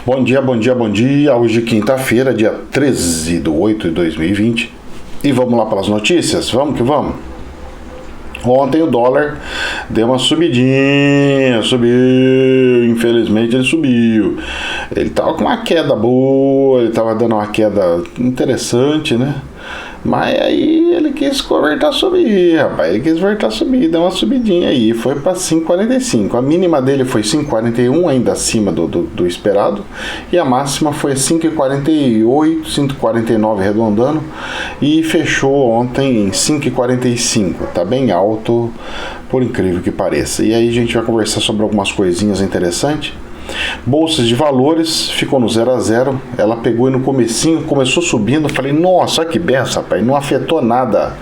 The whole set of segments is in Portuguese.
Bom dia, bom dia, bom dia. Hoje quinta-feira, dia 13/8/2020. E vamos lá para as notícias? Vamos que vamos. Ontem o dólar deu uma subidinha, subiu, infelizmente ele subiu. Ele tava com uma queda boa, ele tava dando uma queda interessante, né? Mas aí ele quis voltar a subir, rapaz. Ele quis voltar a subir, deu uma subidinha aí. Foi para 5,45. A mínima dele foi 5,41, ainda acima do esperado. E a máxima foi 5,48, 5,49 arredondando. E fechou ontem em 5,45. Tá bem alto, por incrível que pareça. E aí a gente vai conversar sobre algumas coisinhas interessantes. Bolsas de valores, ficou no 0 a 0. Ela pegou e no comecinho começou subindo. Falei, nossa, que benção, rapaz. Não afetou nada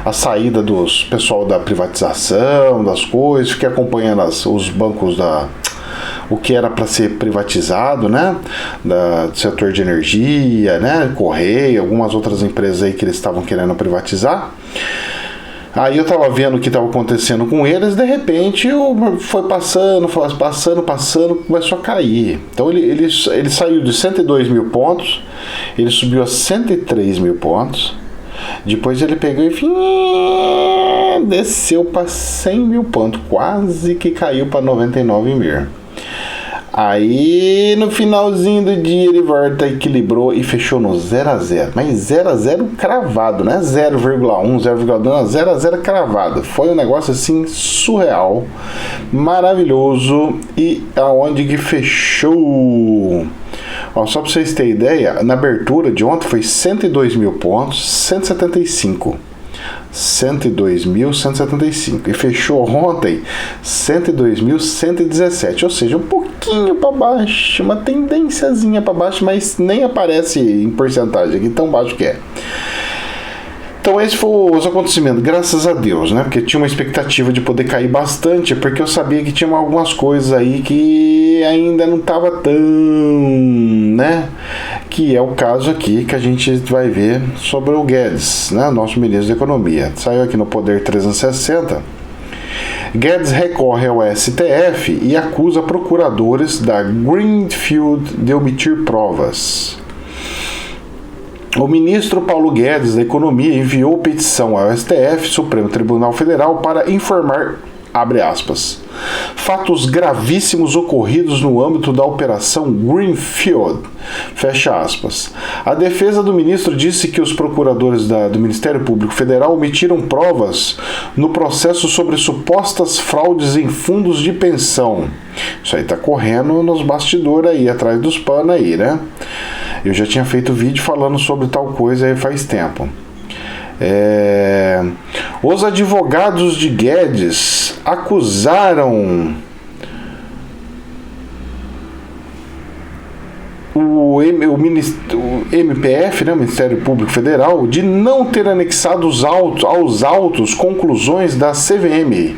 a saída dos pessoal da privatização, das coisas. Fiquei acompanhando os bancos o que era para ser privatizado, né? Do setor de energia, né? Correio, algumas outras empresas aí que eles estavam querendo privatizar. Aí eu tava vendo o que estava acontecendo com eles, de repente foi passando, começou a cair. Então ele saiu de 102 mil pontos, ele subiu a 103 mil pontos, depois ele pegou e desceu para 100 mil pontos, quase que caiu para 99 mil. Aí no finalzinho do dia ele volta, equilibrou e fechou no 0 a 0. Mas 0 a 0 cravado, né? 0,1, 0,2, 0 a 0 cravado. Foi um negócio assim surreal, maravilhoso. E aonde que fechou? Ó, só para vocês terem ideia, na abertura de ontem foi 102 mil pontos, 175. 102.175 e fechou ontem 102.117, ou seja, um pouquinho para baixo, uma tendênciazinha para baixo, mas nem aparece em porcentagem aqui, tão baixo que é. Então esse foi os acontecimentos, graças a Deus, né? Porque tinha uma expectativa de poder cair bastante, porque eu sabia que tinha algumas coisas aí que ainda não estava tão, né? Que é o caso aqui que a gente vai ver sobre o Guedes, né? Nosso ministro da Economia. Saiu aqui no Poder 360. Guedes recorre ao STF e acusa procuradores da Greenfield de omitir provas. O ministro Paulo Guedes da Economia enviou petição ao STF, Supremo Tribunal Federal, para informar, abre aspas, fatos gravíssimos ocorridos no âmbito da Operação Greenfield, fecha aspas. A defesa do ministro disse que os procuradores do Ministério Público Federal omitiram provas no processo sobre supostas fraudes em fundos de pensão. Isso aí tá correndo nos bastidores aí, atrás dos panos aí, né? Eu já tinha feito vídeo falando sobre tal coisa aí faz tempo. Os advogados de Guedes acusaram o MPF, né, o Ministério Público Federal, de não ter anexado aos autos conclusões da CVM,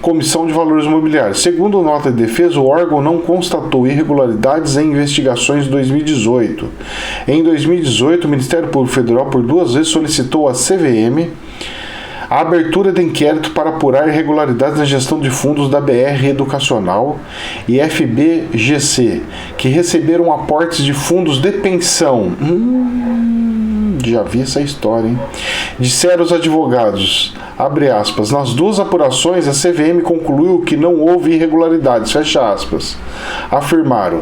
Comissão de Valores Imobiliários. Segundo nota de defesa, o órgão não constatou irregularidades em investigações de 2018. Em 2018, o Ministério Público Federal por 2 vezes solicitou à CVM a abertura de inquérito para apurar irregularidades na gestão de fundos da BR Educacional e FBGC, que receberam aportes de fundos de pensão. Já vi essa história, hein? Disseram os advogados, abre aspas, nas 2 apurações a CVM concluiu que não houve irregularidades, fecha aspas. Afirmaram,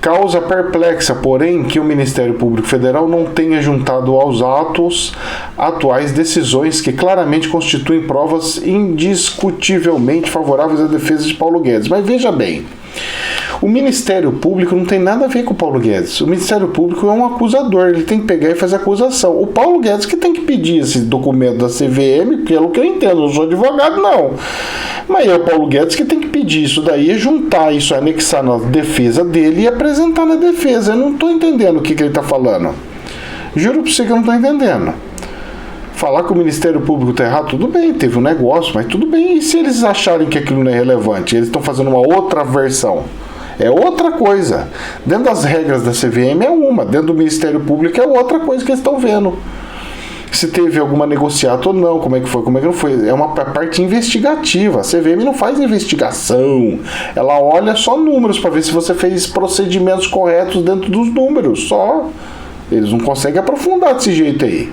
causa perplexa, porém, que o Ministério Público Federal não tenha juntado aos atos atuais decisões que claramente constituem provas indiscutivelmente favoráveis à defesa de Paulo Guedes. Mas veja bem, o Ministério Público não tem nada a ver com o Paulo Guedes. O Ministério Público é um acusador, ele tem que pegar e fazer acusação. O Paulo Guedes que tem que pedir esse documento da CVM, pelo que eu entendo, eu não sou advogado não. Mas é o Paulo Guedes que tem que pedir isso daí, juntar isso, anexar na defesa dele e apresentar na defesa. Eu não estou entendendo o que ele está falando. Juro para você que eu não estou entendendo. Falar que o Ministério Público está errado, tudo bem, teve um negócio, mas tudo bem. E se eles acharem que aquilo não é relevante? Eles estão fazendo uma outra versão. É outra coisa. Dentro das regras da CVM é uma, dentro do Ministério Público é outra coisa que eles estão vendo. se teve alguma negociata ou não, como é que foi, como é que não foi. É uma parte investigativa. A CVM não faz investigação. Ela olha só números para ver se você fez procedimentos corretos dentro dos números. Só. Eles não conseguem aprofundar desse jeito aí.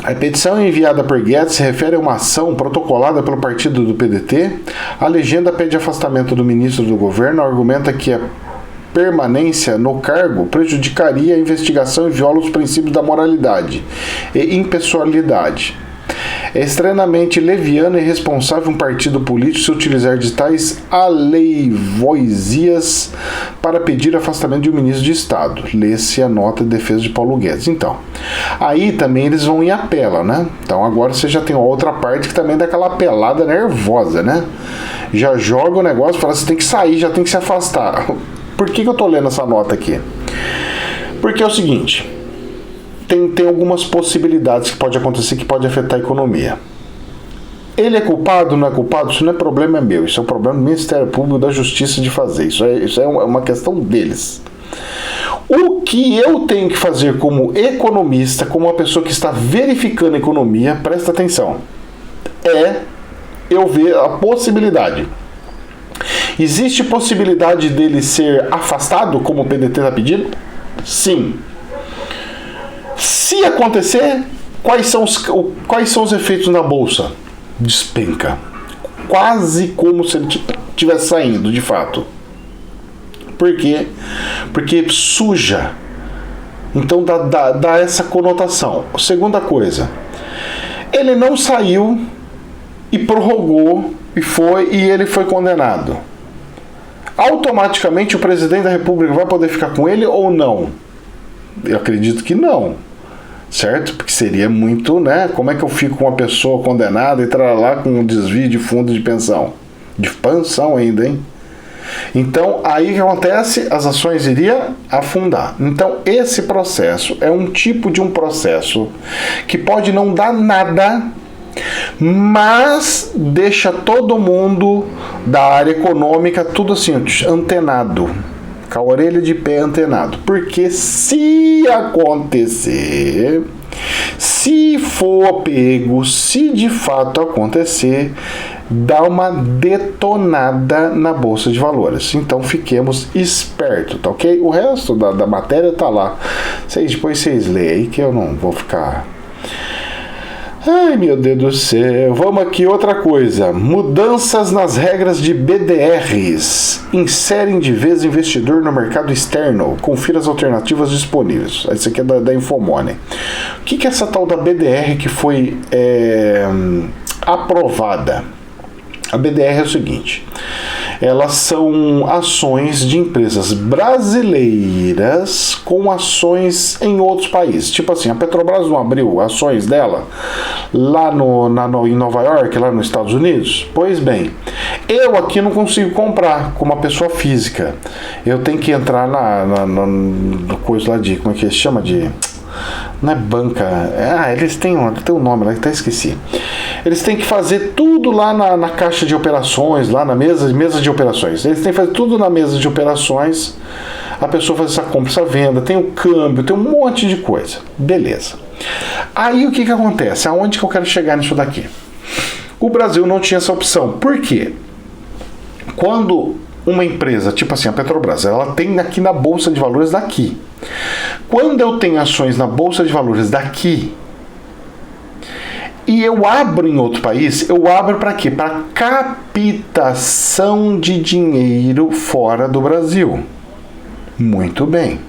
A petição enviada por Guedes se refere a uma ação protocolada pelo partido do PDT. A legenda pede afastamento do ministro do governo, argumenta que a permanência no cargo prejudicaria a investigação e viola os princípios da moralidade e impessoalidade. É extremamente leviano e irresponsável um partido político se utilizar de tais aleivoisias para pedir afastamento de um ministro de Estado. Lê-se a nota de defesa de Paulo Guedes. Então, aí também eles vão em apela, né? Então agora você já tem outra parte que também dá aquela apelada nervosa, né? Já joga o negócio e fala, você tem que sair, já tem que se afastar. Por que eu tô lendo essa nota aqui? Porque é o seguinte... Tem algumas possibilidades que pode acontecer que pode afetar a economia. Ele é culpado, não é culpado? Isso não é problema meu. Isso é um problema do Ministério Público, da Justiça de fazer. Isso é uma questão deles. O que eu tenho que fazer como economista, como uma pessoa que está verificando a economia, presta atenção, é eu ver a possibilidade. Existe possibilidade dele ser afastado, como o PDT está pedindo? Sim. Se acontecer, quais são os efeitos na bolsa? Despenca. Quase como se ele estivesse saindo, de fato. Por quê? Porque suja. Então dá essa conotação. Segunda coisa, ele não saiu e prorrogou e ele foi condenado. Automaticamente o presidente da República vai poder ficar com ele ou não? Eu acredito que não, certo? Porque seria muito, né? Como é que eu fico com uma pessoa condenada e lá com um desvio de fundo de pensão? De pensão ainda, hein? Então, aí o que acontece? As ações iriam afundar. Então, esse processo é um tipo de um processo que pode não dar nada, mas deixa todo mundo da área econômica tudo assim, antenado. Com a orelha de pé antenado. Porque se acontecer, se for pego, se de fato acontecer, dá uma detonada na Bolsa de Valores. Então fiquemos espertos, tá ok? O resto da matéria tá lá. Depois vocês leem aí que eu não vou ficar... Ai, meu Deus do céu. Vamos aqui, outra coisa. Mudanças nas regras de BDRs. Inserem de vez investidor no mercado externo. Confira as alternativas disponíveis. Isso aqui é da Infomoney. O que é essa tal da BDR que foi aprovada? A BDR é o seguinte. Elas são ações de empresas brasileiras com ações em outros países. Tipo assim, a Petrobras não abriu ações dela lá em Nova York, lá nos Estados Unidos? Pois bem, eu aqui não consigo comprar como uma pessoa física. Eu tenho que entrar no coisa lá de... Como é que se chama? Não é banca. Eles têm um nome lá que até esqueci. Eles têm que fazer tudo lá na caixa de operações, lá na mesa de operações. Eles têm que fazer tudo na mesa de operações. A pessoa faz essa compra, essa venda, tem o câmbio, tem um monte de coisa. Beleza. Aí o que acontece? Aonde que eu quero chegar nisso daqui? O Brasil não tinha essa opção. Por quê? Quando uma empresa, tipo assim, a Petrobras, ela tem aqui na Bolsa de Valores daqui. Quando eu tenho ações na Bolsa de Valores daqui e eu abro em outro país, eu abro para quê? Para captação de dinheiro fora do Brasil. Muito bem.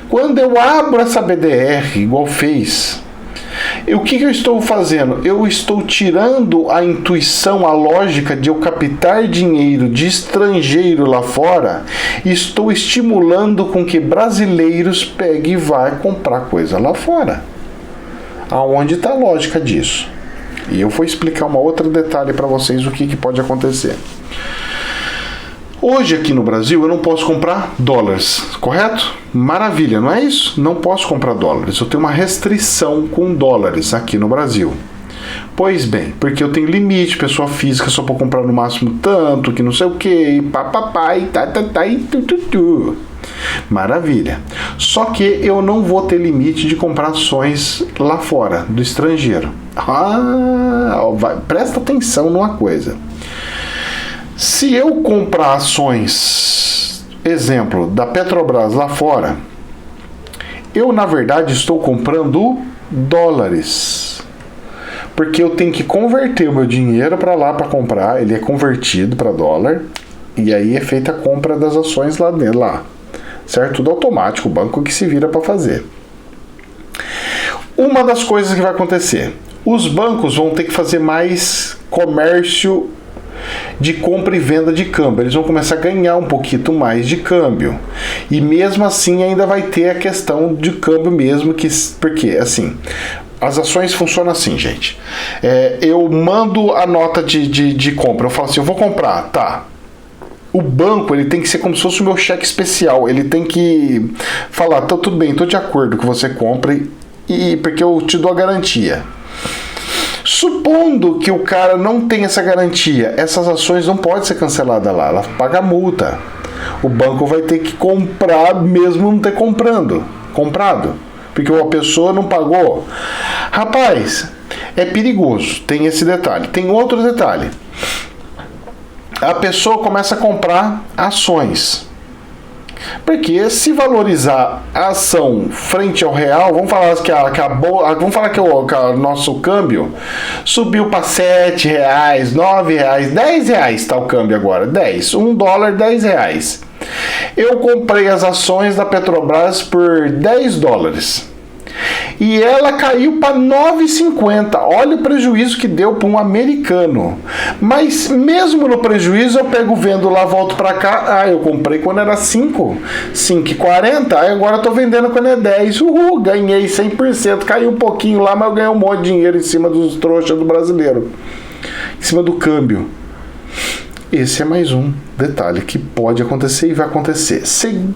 Quando eu abro essa BDR, igual fez, o que eu estou fazendo? Eu estou tirando a intuição, a lógica de eu captar dinheiro de estrangeiro lá fora e estou estimulando com que brasileiros peguem e vá comprar coisa lá fora. Aonde está a lógica disso? E eu vou explicar um outro detalhe para vocês o que pode acontecer. Hoje aqui no Brasil eu não posso comprar dólares, correto? Maravilha, não é isso? Não posso comprar dólares. Eu tenho uma restrição com dólares aqui no Brasil. Pois bem, porque eu tenho limite, pessoa física só pode comprar no máximo tanto, que não sei o que, papapá, e tá, e tu. Maravilha. Só que eu não vou ter limite de comprar ações lá fora, do estrangeiro. Presta atenção numa coisa. Se eu comprar ações, exemplo, da Petrobras lá fora, eu na verdade estou comprando dólares. Porque eu tenho que converter o meu dinheiro para lá para comprar, ele é convertido para dólar, e aí é feita a compra das ações lá dentro, certo? Tudo automático, o banco que se vira para fazer. Uma das coisas que vai acontecer, os bancos vão ter que fazer mais comércio de compra e venda de câmbio. Eles vão começar a ganhar um pouquinho mais de câmbio. E mesmo assim ainda vai ter a questão de câmbio mesmo, porque assim, as ações funcionam assim, gente. Eu mando a nota de compra, eu falo assim, eu vou comprar, tá. O banco, ele tem que ser como se fosse o meu cheque especial. Ele tem que falar, tá, tudo bem, estou de acordo que você compre, porque eu te dou a garantia. Supondo que o cara não tem essa garantia, essas ações não podem ser canceladas lá, ela paga multa. O banco vai ter que comprar mesmo não ter comprado, porque a pessoa não pagou. Rapaz, é perigoso, tem esse detalhe. Tem outro detalhe. A pessoa começa a comprar ações. Porque se valorizar a ação frente ao real, vamos falar que o nosso câmbio subiu para R$7, R$9, R$10 está o câmbio agora, 10, $1, R$10. Eu comprei as ações da Petrobras por $10. E ela caiu para 9,50. Olha o prejuízo que deu para um americano. Mas mesmo no prejuízo, eu pego vendo lá, volto para cá. Eu comprei quando era 5,40. Agora eu tô vendendo quando é 10. Ganhei 100%. Caiu um pouquinho lá, mas eu ganhei um monte de dinheiro em cima dos trouxas do brasileiro. Em cima do câmbio. Esse é mais um detalhe que pode acontecer e vai acontecer.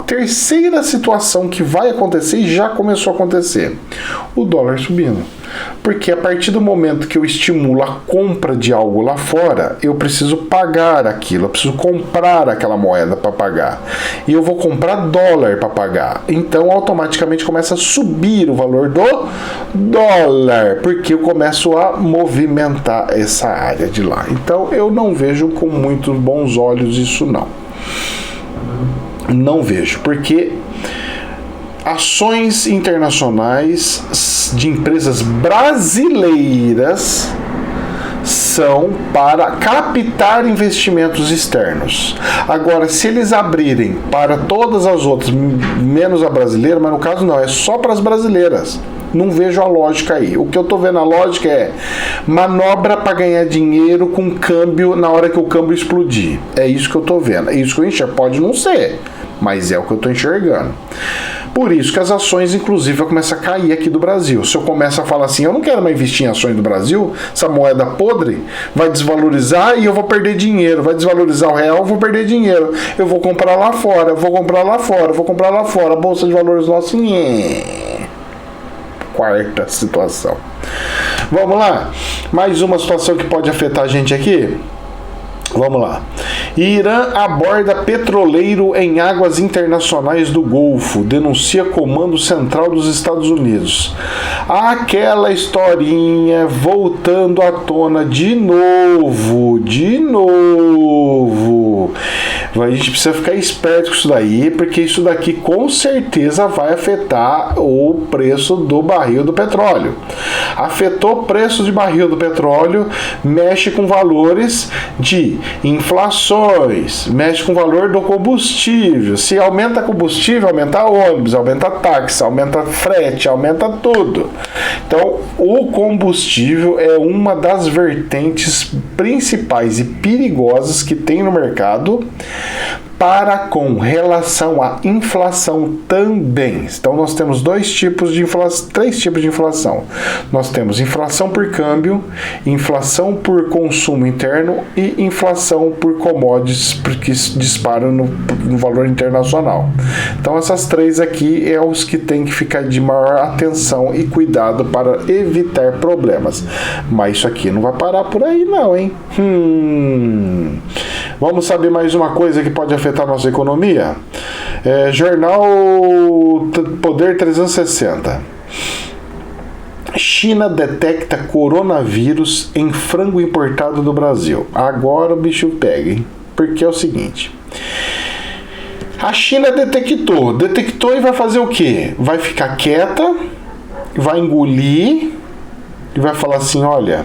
Terceira situação que vai acontecer e já começou a acontecer. O dólar subindo. Porque a partir do momento que eu estimulo a compra de algo lá fora, eu preciso pagar aquilo, eu preciso comprar aquela moeda para pagar. E eu vou comprar dólar para pagar. Então automaticamente começa a subir o valor do dólar, porque eu começo a movimentar essa área de lá. Então eu não vejo com muitos bons olhos isso não. Não vejo, porque ações internacionais de empresas brasileiras são para captar investimentos externos. Agora, se eles abrirem para todas as outras, menos a brasileira, mas no caso não, é só para as brasileiras. Não vejo a lógica aí. O que eu tô vendo a lógica é manobra para ganhar dinheiro com câmbio na hora que o câmbio explodir. É isso que eu tô vendo. É isso que eu enxergo. Pode não ser, mas é o que eu tô enxergando. Por isso que as ações, inclusive, vão começar a cair aqui do Brasil. Se eu começo a falar assim, eu não quero mais investir em ações do Brasil, essa moeda podre vai desvalorizar e eu vou perder dinheiro. Vai desvalorizar o real, eu vou perder dinheiro. Eu vou comprar lá fora, vou comprar lá fora, vou comprar lá fora. A Bolsa de Valores nossa, quarta situação. Vamos lá. Mais uma situação que pode afetar a gente aqui. Vamos lá. Irã aborda petroleiro em águas internacionais do Golfo, denuncia Comando Central dos Estados Unidos. Aquela historinha voltando à tona de novo. A gente precisa ficar esperto com isso daí, porque isso daqui com certeza vai afetar o preço do barril do petróleo. Afetou o preço de barril do petróleo, mexe com valores de inflações, mexe com o valor do combustível. Se aumenta combustível, aumenta ônibus, aumenta táxi, aumenta frete, aumenta tudo. Então, o combustível é uma das vertentes principais e perigosas que tem no mercado para com relação à inflação também. Então nós temos três tipos de inflação. Nós temos inflação por câmbio, inflação por consumo interno e inflação por commodities que disparam no valor internacional. Então essas três aqui é os que tem que ficar de maior atenção e cuidado para evitar problemas. Mas isso aqui não vai parar por aí não, hein? Vamos saber mais uma coisa que pode afetar afetar a nossa economia? Jornal Poder 360. China detecta coronavírus em frango importado do Brasil. Agora o bicho pega, hein? Porque é o seguinte: a China detectou e vai fazer o quê? Vai ficar quieta, vai engolir e vai falar assim: olha,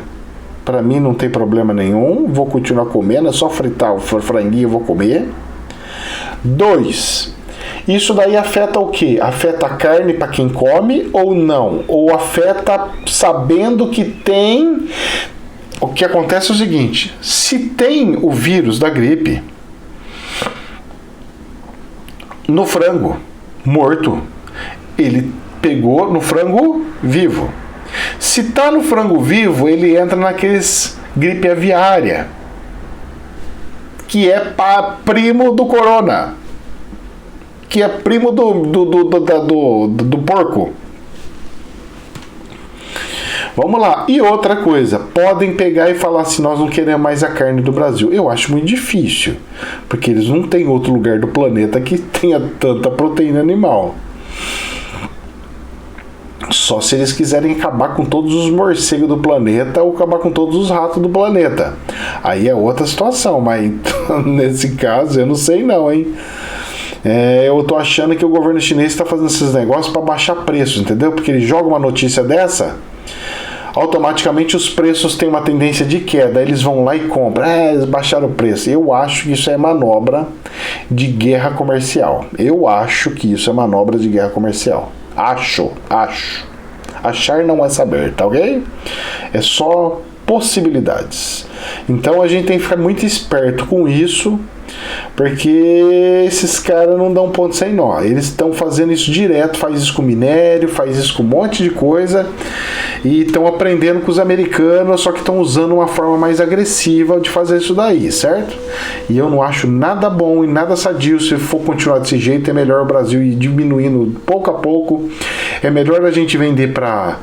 pra mim não tem problema nenhum, vou continuar comendo, é só fritar o franguinho, eu vou comer. 2. Isso daí afeta o quê? Afeta a carne para quem come ou não? Ou afeta sabendo que tem... O que acontece é o seguinte: se tem o vírus da gripe no frango morto, ele pegou no frango vivo. Se tá no frango vivo, ele entra naqueles gripe aviária, que é primo do corona, que é primo do porco. Vamos lá. E outra coisa, podem pegar e falar assim: nós não queremos mais a carne do Brasil. Eu acho muito difícil, porque eles não têm outro lugar do planeta que tenha tanta proteína animal. Só se eles quiserem acabar com todos os morcegos do planeta ou acabar com todos os ratos do planeta. Aí é outra situação, mas nesse caso eu não sei não, hein? Eu tô achando que o governo chinês está fazendo esses negócios para baixar preços, entendeu? Porque ele joga uma notícia dessa, automaticamente os preços têm uma tendência de queda. Eles vão lá e compram. Eles baixaram o preço. Eu acho que isso é manobra de guerra comercial. Acho. Achar não é saber, tá ok? É só possibilidades. Então a gente tem que ficar muito esperto com isso, porque esses caras não dão ponto sem nó. Eles estão fazendo isso direto, faz isso com minério, faz isso com um monte de coisa, e estão aprendendo com os americanos, só que estão usando uma forma mais agressiva de fazer isso daí, certo? E eu não acho nada bom e nada sadio. Se for continuar desse jeito, é melhor o Brasil ir diminuindo pouco a pouco. É melhor a gente vender para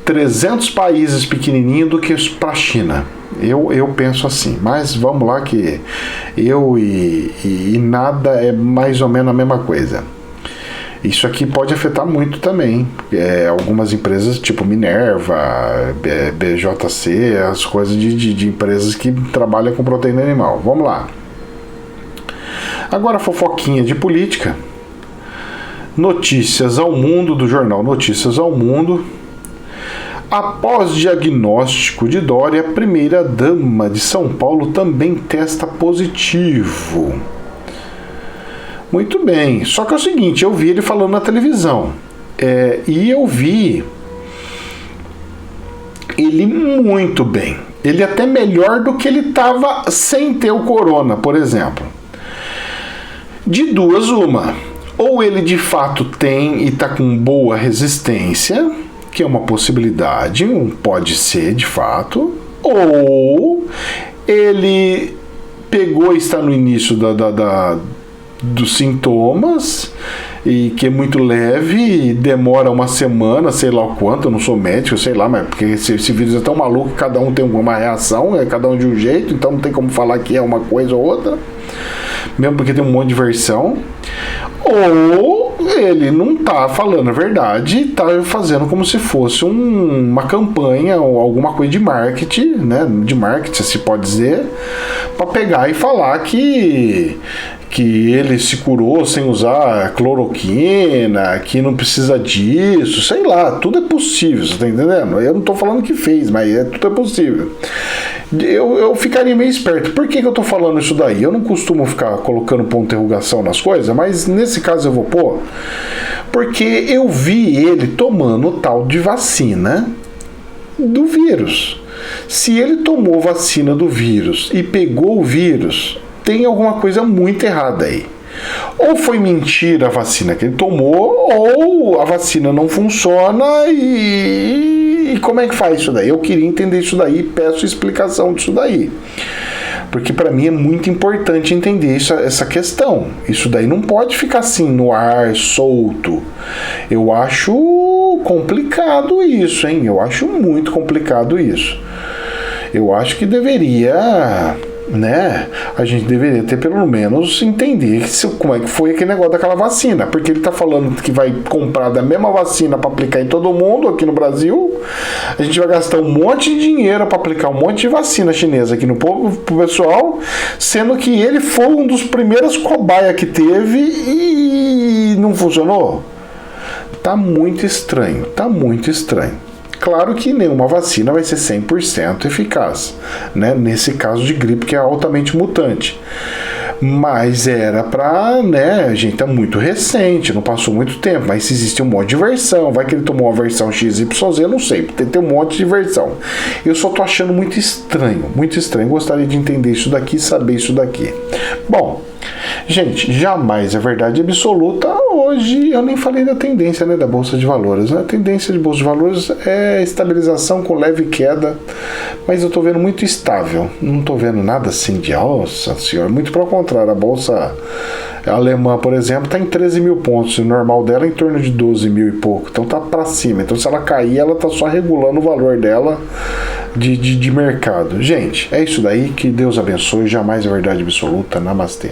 300 países pequenininhos do que para a China. Eu penso assim, mas vamos lá, que eu e nada é mais ou menos a mesma coisa. Isso aqui pode afetar muito também. Algumas empresas tipo Minerva, BJC, as coisas de empresas que trabalham com proteína animal. Vamos lá. Agora, fofoquinha de política. Notícias ao Mundo, do jornal Notícias ao Mundo. Após diagnóstico de Dória, a primeira-dama de São Paulo também testa positivo. Muito bem, só que é o seguinte: eu vi ele falando na televisão, e eu vi ele muito bem. Ele até melhor do que ele estava sem ter o corona, por exemplo. De duas, uma. Ou ele de fato tem e está com boa resistência, que é uma possibilidade, pode ser de fato, ou ele pegou e está no início dos sintomas, e que é muito leve e demora uma semana, sei lá o quanto, eu não sou médico, sei lá, mas porque esse vírus é tão maluco que cada um tem uma reação, cada um de um jeito, então não tem como falar que é uma coisa ou outra, mesmo porque tem um monte de versão. Ou ele não tá falando a verdade, tá fazendo como se fosse uma campanha ou alguma coisa de marketing, né? De marketing, se pode dizer, para pegar e falar que ele se curou sem usar cloroquina, que não precisa disso, sei lá, tudo é possível, você tá entendendo? Eu não tô falando que fez, mas tudo é possível. Eu ficaria meio esperto. Por que eu tô falando isso daí? Eu não costumo ficar colocando ponto de interrogação nas coisas, mas nesse caso eu vou pôr, porque eu vi ele tomando o tal de vacina do vírus. Se ele tomou vacina do vírus e pegou o vírus, tem alguma coisa muito errada aí. Ou foi mentira a vacina que ele tomou, ou a vacina não funciona e como é que faz isso daí? Eu queria entender isso daí e peço explicação disso daí. Porque para mim é muito importante entender essa questão. Isso daí não pode ficar assim no ar, solto. Eu acho complicado isso, hein? Eu acho muito complicado isso. Eu acho que deveria né? A gente deveria ter pelo menos entender como é que foi aquele negócio daquela vacina, porque ele tá falando que vai comprar da mesma vacina para aplicar em todo mundo aqui no Brasil. A gente vai gastar um monte de dinheiro para aplicar um monte de vacina chinesa aqui no povo, pro pessoal, sendo que ele foi um dos primeiros cobaia que teve e não funcionou. Tá muito estranho, tá muito estranho. Claro que nenhuma vacina vai ser 100% eficaz, né? Nesse caso de gripe que é altamente mutante. Mas era pra, né, a gente tá muito recente, não passou muito tempo, mas se existe um monte de versão, vai que ele tomou uma versão XYZ, eu não sei, tem um monte de versão. Eu só tô achando muito estranho, gostaria de entender isso daqui, saber isso daqui. Bom, gente, jamais é verdade absoluta. Hoje eu nem falei da tendência, né, da Bolsa de Valores. A tendência de Bolsa de Valores é estabilização com leve queda, mas eu tô vendo muito estável. Não tô vendo nada assim de, nossa senhora, muito pelo contrário. A Bolsa alemã, por exemplo, tá em 13 mil pontos, o normal dela é em torno de 12 mil e pouco, então tá para cima. Então se ela cair, ela tá só regulando o valor dela de mercado. Gente, é isso daí, que Deus abençoe, jamais é verdade absoluta. Namastê.